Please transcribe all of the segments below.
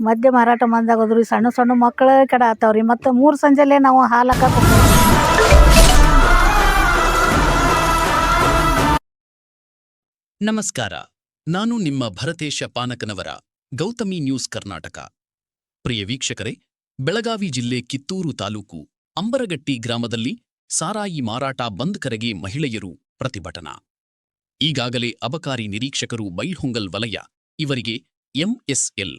ಮದ್ಯ ಮಾರಾಟ ಬಂದಾಗೋದ್ರಿ. ಸಣ್ಣ ಸಣ್ಣ ಮಕ್ಕಳು ಕಡೆ ಆತಾವ್ರಿ. ಮತ್ತು 3 ಸಂಜೆಲೆ ನಾವು ಹಾಲು ಹಾಕಕ್ಕೆ ನಮಸ್ಕಾರ, ನಾನು ನಿಮ್ಮ ಭರತೇಶ ಪಾನಕನವರ ಗೌತಮಿ ನ್ಯೂಸ್ ಕರ್ನಾಟಕ. ಪ್ರಿಯ ವೀಕ್ಷಕರೇ, ಬೆಳಗಾವಿ ಜಿಲ್ಲೆ ಕಿತ್ತೂರು ತಾಲೂಕು ಅಂಬರಗಟ್ಟಿ ಗ್ರಾಮದಲ್ಲಿ ಸಾರಾಯಿ ಮಾರಾಟ ಬಂದ್ ಕರೆಗೆ ಮಹಿಳೆಯರು ಪ್ರತಿಭಟನಾ. ಈಗಾಗಲೇ ಅಬಕಾರಿ ನಿರೀಕ್ಷಕರು ಬೈಲ್ಹೊಂಗಲ್ ವಲಯ ಇವರಿಗೆ ಎಂಎಸ್ಎಲ್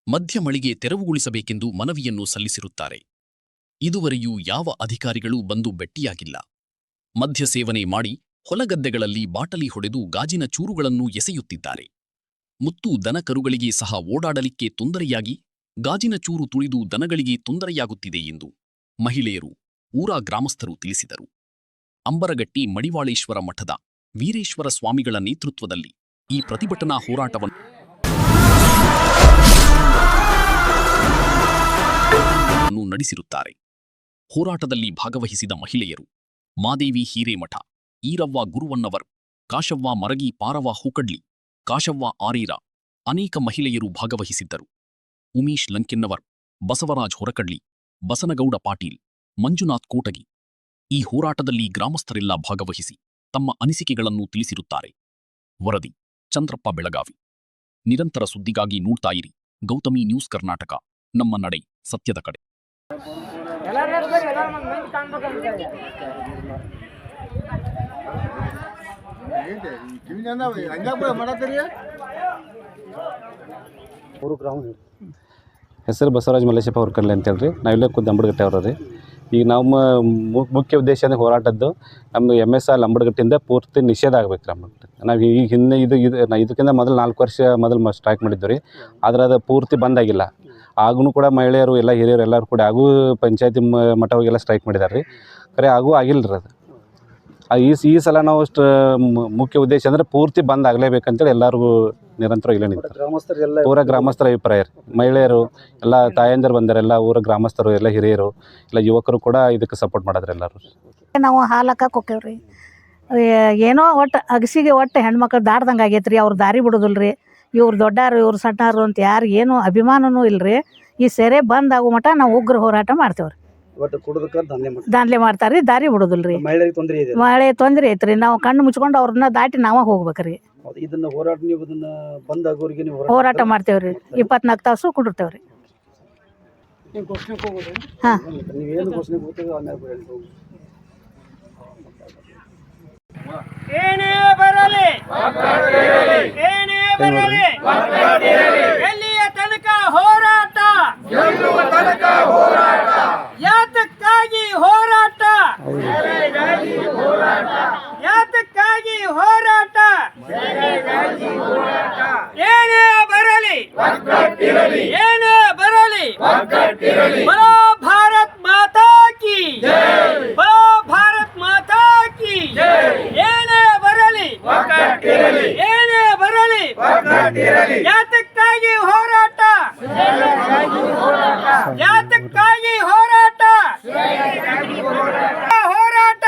ಮದ್ಯ ಮಳಿಗೆ ತೆರವುಗೊಳಿಸಬೇಕೆಂದು ಮನವಿಯನ್ನು ಸಲ್ಲಿಸಿರುತ್ತಾರೆ. ಇದುವರೆಯೂ ಯಾವ ಅಧಿಕಾರಿಗಳೂ ಬಂದು ಭೆಟ್ಟಿಯಾಗಿಲ್ಲ. ಮದ್ಯ ಸೇವನೆ ಮಾಡಿ ಹೊಲಗದ್ದೆಗಳಲ್ಲಿ ಬಾಟಲಿ ಹೊಡೆದು ಗಾಜಿನ ಚೂರುಗಳನ್ನು ಎಸೆಯುತ್ತಿದ್ದಾರೆ. ಮುತ್ತು ದನಕರುಗಳಿಗೆ ಸಹ ಓಡಾಡಲಿಕ್ಕೆ ತೊಂದರೆಯಾಗಿ ಗಾಜಿನ ಚೂರು ತುಳಿದು ದನಗಳಿಗೆ ತೊಂದರೆಯಾಗುತ್ತಿದೆ ಎಂದು ಮಹಿಳೆಯರು, ಊರ ಗ್ರಾಮಸ್ಥರು ತಿಳಿಸಿದರು. ಅಂಬರಗಟ್ಟಿ ಮಡಿವಾಳೇಶ್ವರ ಮಠದ ವೀರೇಶ್ವರ ಸ್ವಾಮಿಗಳ ನೇತೃತ್ವದಲ್ಲಿ ಈ ಪ್ರತಿಭಟನಾ ಹೋರಾಟವನ್ನು ನಡೆಸಿರುತ್ತಾರೆ. ಹೋರಾಟದಲ್ಲಿ ಭಾಗವಹಿಸಿದ ಮಹಿಳೆಯರು ಮಾದೇವಿ ಹಿರೇಮಠ, ಈರವ್ವ ಗುರುವಣ್ಣವರ್, ಕಾಶವ್ವ ಮರಗಿ, ಪಾರವ ಹೂಕಡ್ಲಿ, ಕಾಶವ್ವ ಆರೀರ, ಅನೇಕ ಮಹಿಳೆಯರು ಭಾಗವಹಿಸಿದ್ದರು. ಉಮೀಶ್ ಲಂಕೆನ್ನವರ್, ಬಸವರಾಜ್ ಹೊರಕಡ್ಲಿ, ಬಸನಗೌಡ ಪಾಟೀಲ್, ಮಂಜುನಾಥ್ ಕೋಟಗಿ ಈ ಹೋರಾಟದಲ್ಲಿ ಗ್ರಾಮಸ್ಥರೆಲ್ಲ ಭಾಗವಹಿಸಿ ತಮ್ಮ ಅನಿಸಿಕೆಗಳನ್ನು ತಿಳಿಸಿರುತ್ತಾರೆ. ವರದಿ ಚಂದ್ರಪ್ಪ, ಬೆಳಗಾವಿ. ನಿರಂತರ ಸುದ್ದಿಗಾಗಿ ನೋಡ್ತಾ ಇರಿ ಗೌತಮಿ ನ್ಯೂಸ್ ಕರ್ನಾಟಕ, ನಮ್ಮ ನಡೆ ಸತ್ಯದ ಕಡೆ. ಹೆಸರು ಬಸವರಾಜ್ ಮಲ್ಲೇಶಪ್ಪ ಹೊರಕಡ್ಲಿ ಅಂತೇಳ್ರಿ. ನಾವಿಲ್ಲೇ ಖುದ್ದು ಅಂಬಡಗಟ್ಟೆ ಅವ್ರ ರೀ. ಈಗ ನಮ್ಮ ಮುಖ್ಯ ಉದ್ದೇಶ ಅಂದರೆ ಹೋರಾಟದ್ದು ನಮ್ಮದು MSL ಅಂಬಡಗಟ್ಟಿಂದ ಪೂರ್ತಿ ನಿಷೇಧ ಆಗ್ಬೇಕು ರೀ. ನಾವು ಈಗ ಹಿಂದೆ ಇದಕ್ಕಿಂತ ಮೊದಲು 4 ವರ್ಷ ಮೊದಲು ಸ್ಟ್ರೈಕ್ ಮಾಡಿದ್ದು ರೀ. ಆದರೆ ಅದು ಪೂರ್ತಿ ಬಂದಾಗಿಲ್ಲ. ಆಗೂ ಕೂಡ ಮಹಿಳೆಯರು ಎಲ್ಲ ಹಿರಿಯರು ಎಲ್ಲರೂ ಕೂಡ ಹಾಗೂ ಪಂಚಾಯತಿ ಮಟ್ಟ ಹೋಗೆಲ್ಲ ಸ್ಟ್ರೈಕ್ ಮಾಡಿದ್ದಾರೆ ರೀ. ಖರೆ ಆಗೂ ಆಗಿಲ್ಲ ರೀ ಅದು. ಈ ಸಲ ನಾವು ಮುಖ್ಯ ಉದ್ದೇಶ ಅಂದರೆ ಪೂರ್ತಿ ಬಂದ್ ಆಗಲೇಬೇಕಂತೇಳಿ ಎಲ್ಲರಿಗೂ ನಿರಂತರ ಇಲ್ಲ ನಿಂತಾರೆ. ಊರ ಗ್ರಾಮಸ್ಥರ ಅಭಿಪ್ರಾಯ ರೀ. ಮಹಿಳೆಯರು ಎಲ್ಲ ತಾಯಂದಿರು ಬಂದಾರೆ, ಎಲ್ಲ ಊರ ಗ್ರಾಮಸ್ಥರು, ಎಲ್ಲ ಹಿರಿಯರು, ಎಲ್ಲ ಯುವಕರು ಕೂಡ ಇದಕ್ಕೆ ಸಪೋರ್ಟ್ ಮಾಡಿದ್ರೆ ಎಲ್ಲರೂ. ನಾವು ಹಾಲು ಹಾಕಕ್ಕೆ ಹೋಗ್ತೇವ್ರಿ. ಏನೋ ಒಟ್ಟು ಅಗಸಿಗೆ ಒಟ್ಟು ಹೆಣ್ಮಕ್ಳು ದಾಡ್ದಂಗೆ ಆಗೈತೆ ರೀ. ಅವ್ರು ದಾರಿ ಬಿಡೋದಿಲ್ಲ ರೀ. ಇವ್ರು ದೊಡ್ಡಾರು ಇವ್ರು ಸಣ್ಣಾರು ಅಂತ ಯಾರು ಏನೂ ಅಭಿಮಾನನೂ ಇಲ್ಲ ರೀ. ಈ ಸೆರೆ ಬಂದ್ ಆಗೋ ಮಟ್ಟ ನಾವು ಉಗ್ರ ಹೋರಾಟ ಮಾಡ್ತೇವೆ ರೀ. ದಾಂಧಲೆ ಮಾಡ್ತಾರೆ, ದಾರಿ ಬಿಡೋದಿಲ್ಲ ರೀ. ಮಳೆ ತೊಂದರೆ ಐತ್ರಿ. ನಾವು ಕಣ್ಣು ಮುಚ್ಕೊಂಡು ಅವ್ರನ್ನ ದಾಟಿ ನಾವ ಹೋಗ್ಬೇಕ್ರಿ. ಹೋರಾಟ ಮಾಡ್ತೇವ್ರಿ. 24 ತಾಸು ಕುಡಿರ್ತೇವ್ರಿ. ಹಾಂ, ಏನೇ ಬರಲಿ ಏನೇ ಬರಲಿ ಎಲ್ಲಿಯ ತನಕ ಹೋರಾಟ, ಯಾತಕ್ಕಾಗಿ ಹೋರಾಟ, ಯಾತಕ್ಕಾಗಿ ಹೋರಾಟ, ಏನೇ ಬರಲಿ ಏನೇ ಬರಲಿ ಬಲೋ ಭಾರತ್ ಮಾತಾ ಕಿ, ಬಲೋ ಭಾರತ್ ಮಾತಾ ಕಿ. ಏನೇ ಬರಲಿ ಏನೇ ಬರಲಿ ಯಾತಕ್ಕಾಗಿ ಹೋರಾಟ, ಯಾತಕ್ಕಾಗಿ ಹೋರಾಟ, ಹೋರಾಟ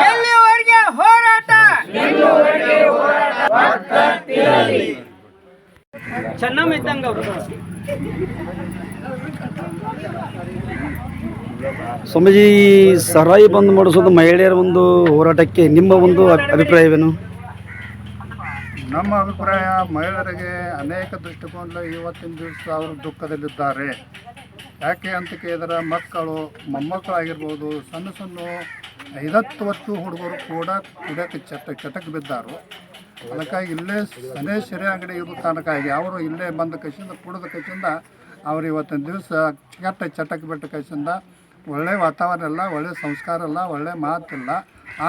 ಎಲ್ಲಿವರೆಗೆ ಹೋರಾಟ. ಚೆನ್ನಮ್ಮ ಇದ್ದಂಗ ಸ್ವಾಮೀಜಿ, ಸರಾಯಿ ಬಂದ್ ಮಾಡಿಸೋದು ಮಹಿಳೆಯರ ಒಂದು ಹೋರಾಟಕ್ಕೆ ನಿಮ್ಮ ಒಂದು ಅಭಿಪ್ರಾಯವೇನು? ನಮ್ಮ ಅಭಿಪ್ರಾಯ, ಮಹಿಳೆಯರಿಗೆ ಅನೇಕ ದೃಷ್ಟಿಕೋನದಲ್ಲಿ ಇವತ್ತಿನ ದಿವಸ ಅವರು ದುಃಖದಲ್ಲಿದ್ದಾರೆ. ಯಾಕೆ ಅಂತ ಕೇಳಿದ್ರೆ ಮಕ್ಕಳು, ಮೊಮ್ಮಕ್ಕಳಾಗಿರ್ಬೋದು, ಸಣ್ಣ ಸಣ್ಣ 50 ವರ್ಷ ಹುಡುಗರು ಕೂಡ ಕುಡಿಯೋಕ್ಕೆ ಚಟಕ್ಕೆ ಬಿದ್ದಾರು. ಅದಕ್ಕಾಗಿ ಇಲ್ಲೇ ಸೆರೆ ಅಂಗಡಿ ಇರೋ ತನಕಾಗಿ ಅವರು ಇಲ್ಲೇ ಬಂದ ಕೈಸಿಂದ ಕುಡಿದ ಕೈಸಿಂದ ಅವ್ರು ಇವತ್ತಿನ ದಿವಸ ಚಟಕ್ಕೆ ಬಿಟ್ಟ ಕೈಸಿಂದ ಒಳ್ಳೆಯ ವಾತಾವರಣ ಇಲ್ಲ, ಒಳ್ಳೆಯ ಸಂಸ್ಕಾರ ಇಲ್ಲ, ಒಳ್ಳೆಯ ಮಾತಿಲ್ಲ.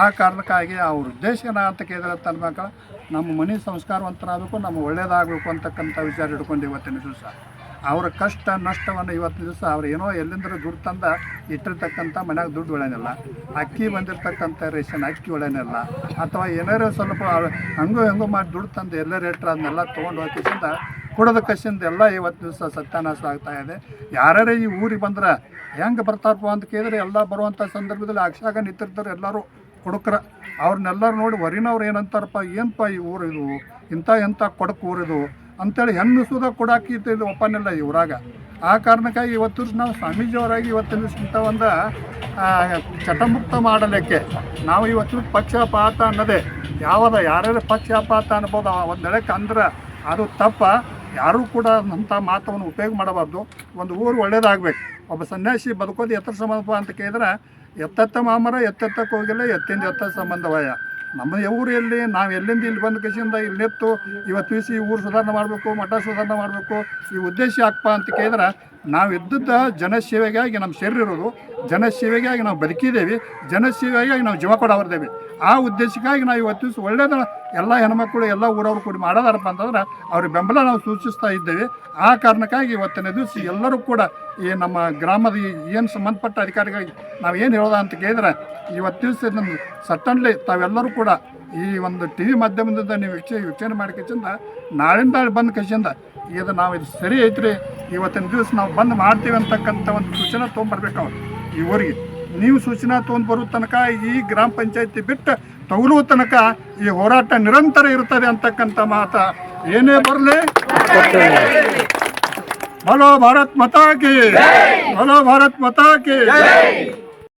ಆ ಕಾರಣಕ್ಕಾಗಿ ಅವ್ರ ಉದ್ದೇಶ ಏನ ಅಂತ ಕೇಳಿದ್ರೆ ತನ್ನ ಮಕ್ಕಳು ನಮ್ಮ ಮನೆ ಸಂಸ್ಕಾರವಂತರಾಗಬೇಕು, ನಮ್ಮ ಒಳ್ಳೇದಾಗಬೇಕು ಅಂತಕ್ಕಂಥ ವಿಚಾರ ಹಿಡ್ಕೊಂಡು ಇವತ್ತಿನ ದಿವಸ ಅವರ ಕಷ್ಟ ನಷ್ಟವನ್ನು ಇವತ್ತಿನ ದಿವಸ ಅವ್ರು ಏನೋ ಎಲ್ಲಿಂದ ದುಡ್ಡು ತಂದ ಇಟ್ಟಿರ್ತಕ್ಕಂಥ ಮನ್ಯಾಗ ದುಡ್ಡು ಒಳ್ಳೆನಿಲ್ಲ, ಅಕ್ಕಿ ಬಂದಿರತಕ್ಕಂಥ ರೇಷನ್ ಅಕ್ಕಿ ಒಳ್ಳೆನಿಲ್ಲ, ಅಥವಾ ಏನಾರು ಸ್ವಲ್ಪ ಹಂಗೂ ಮಾಡಿ ದುಡ್ಡು ತಂದು ಎಲ್ಲ ರೇಟ್ರ್ ಅದನ್ನೆಲ್ಲ ತೊಗೊಂಡು ಹೋಗಿಸಿಂದ ಕುಡದ ಕಸಿಂದ ಎಲ್ಲ ಇವತ್ತು ದಿವಸ ಸತ್ಯಾನಾಶ ಆಗ್ತಾಯಿದೆ. ಯಾರ್ಯಾರೇ ಈ ಊರಿಗೆ ಬಂದ್ರೆ ಹೆಂಗೆ ಬರ್ತಾರಪ್ಪ ಅಂತ ಕೇಳಿದ್ರೆ ಎಲ್ಲ ಬರುವಂಥ ಸಂದರ್ಭದಲ್ಲಿ ಅಕ್ಷಾಗ ನಿಂತಿರ್ತಾರೆ ಎಲ್ಲರೂ ಕೊಡುಕ್ರ. ಅವ್ರನ್ನೆಲ್ಲರೂ ನೋಡಿ ಹೊರಿನವ್ರು ಏನಂತಾರಪ್ಪ, ಏನಪ್ಪ ಈ ಊರು ಇದು, ಇಂಥ ಕೊಡಕು ಊರಿದು, ಅಂತೇಳಿ ಹೆಣ್ಣು ಸುದ ಕೊಡಾಕಿ ಇದು ಒಪ್ಪನಿಲ್ಲ ಇವರಾಗ. ಆ ಕಾರಣಕ್ಕಾಗಿ ಇವತ್ತು ನಾವು ಸ್ವಾಮೀಜಿಯವರಾಗಿ ಇವತ್ತಿನ ದಿವಸ ಒಂದು ಚಟಮುಕ್ತ ಮಾಡಲಿಕ್ಕೆ ನಾವು ಇವತ್ತು ಪಕ್ಷಪಾತ ಅನ್ನೋದೇ ಯಾರ್ಯಾರು ಪಕ್ಷಪಾತ ಅನ್ಬೋದು ಒಂದು ಎಳಕ್ಕೆ ಅಂದ್ರೆ ಅದು ತಪ್ಪ. ಯಾರೂ ಕೂಡ ಅಂಥ ಮಾತವನ್ನು ಉಪಯೋಗ ಮಾಡಬಾರ್ದು. ಒಂದು ಊರು ಒಳ್ಳೇದಾಗಬೇಕು. ಒಬ್ಬ ಸನ್ಯಾಸಿ ಬದುಕೋದು ಎತ್ತರ ಸಂಬಂಧಪ್ಪ ಅಂತ ಕೇಳಿದ್ರೆ ಎತ್ತೆತ್ತ ಮಾಮರ ಎತ್ತೆತ್ತಕ್ಕೆ ಹೋಗಿಲ್ಲ, ಎತ್ತಿಂದ ಎತ್ತ ಸಂಬಂಧವಯ್ಯ. ನಮ್ಮ ಊರು ಎಲ್ಲಿ, ನಾವು ಎಲ್ಲಿಂದ ಇಲ್ಲಿ ಬಂದ ಕೃಷಿಯಿಂದ ಇಲ್ಲಿ ನಿಂತು ಇವತ್ತು ಈ ಊರು ಸುಧಾರಣೆ ಮಾಡಬೇಕು, ಮಠ ಸುಧಾರಣೆ ಮಾಡಬೇಕು, ಈ ಉದ್ದೇಶ ಯಾಕಪ್ಪ ಅಂತ ಕೇಳಿದ್ರೆ ನಾವು ಇದ್ದದ್ದ ಜನಸೇವೆಗಾಗಿ ನಮ್ಮ ಸೇರಿರೋದು, ಜನಸೇವೆಗಾಗಿ ನಾವು ಬದುಕಿದ್ದೇವೆ, ಜನಸೇವೆಗಾಗಿ ನಾವು ಜೀವ ಕೊಡವರ್ದೇವೆ. ಆ ಉದ್ದೇಶಕ್ಕಾಗಿ ನಾವು ಇವತ್ತು ದಿವಸ ಒಳ್ಳೆಯದ ಎಲ್ಲ ಹೆಣ್ಮಕ್ಳು ಎಲ್ಲ ಊರವ್ರು ಕೂಡಿ ಮಾಡೋದಾರಪ್ಪ ಅಂತಂದ್ರೆ ಅವ್ರಿಗೆ ಬೆಂಬಲ ನಾವು ಸೂಚಿಸ್ತಾ ಇದ್ದೇವೆ. ಆ ಕಾರಣಕ್ಕಾಗಿ ಇವತ್ತಿನ ದಿವಸ ಎಲ್ಲರೂ ಕೂಡ ಈ ನಮ್ಮ ಗ್ರಾಮದ ಏನು ಸಂಬಂಧಪಟ್ಟ ಅಧಿಕಾರಿಗಳಿಗೆ ನಾವು ಏನು ಹೇಳೋದ ಅಂತ ಕೇಳಿದ್ರೆ ಇವತ್ತು ದಿವಸ ನಮ್ಮ ಸಟ್ಟನ್ಲಿ ತಾವೆಲ್ಲರೂ ಕೂಡ ಈ ಒಂದು ಟಿ ವಿ ಮಾಧ್ಯಮದಿಂದ ನೀವು ವೀಕ್ಷಣೆ ಮಾಡ್ಕೊಂಡ ನಾಳಿಂದ ಬಂದು ಕಸಿಂದ ಇದು ನಾವು ಇದು ಸರಿ ಐತ್ರಿ, ಇವತ್ತಿನ ದಿವಸ ನಾವು ಬಂದು ಮಾಡ್ತೀವಿ ಅಂತಕ್ಕಂಥ ಒಂದು ಸೂಚನೆ ತೊಗೊಂಬರ್ಬೇಕು ಅವ್ರು ಈ ಊರಿಗೆ. ನೀವು ಸೂಚನೆ ತೊಗೊಂಡು ಬರೋ ತನಕ ಈ ಗ್ರಾಮ ಪಂಚಾಯತಿ ಬಿಟ್ಟು ತಗೊಳ್ಳುವ ತನಕ ಈ ಹೋರಾಟ ನಿರಂತರ ಇರ್ತದೆ ಅಂತಕ್ಕಂಥ ಮಾತು ಏನೇ ಬರಲಿ. बोलो भारत माता की, बोलो भारत माता की।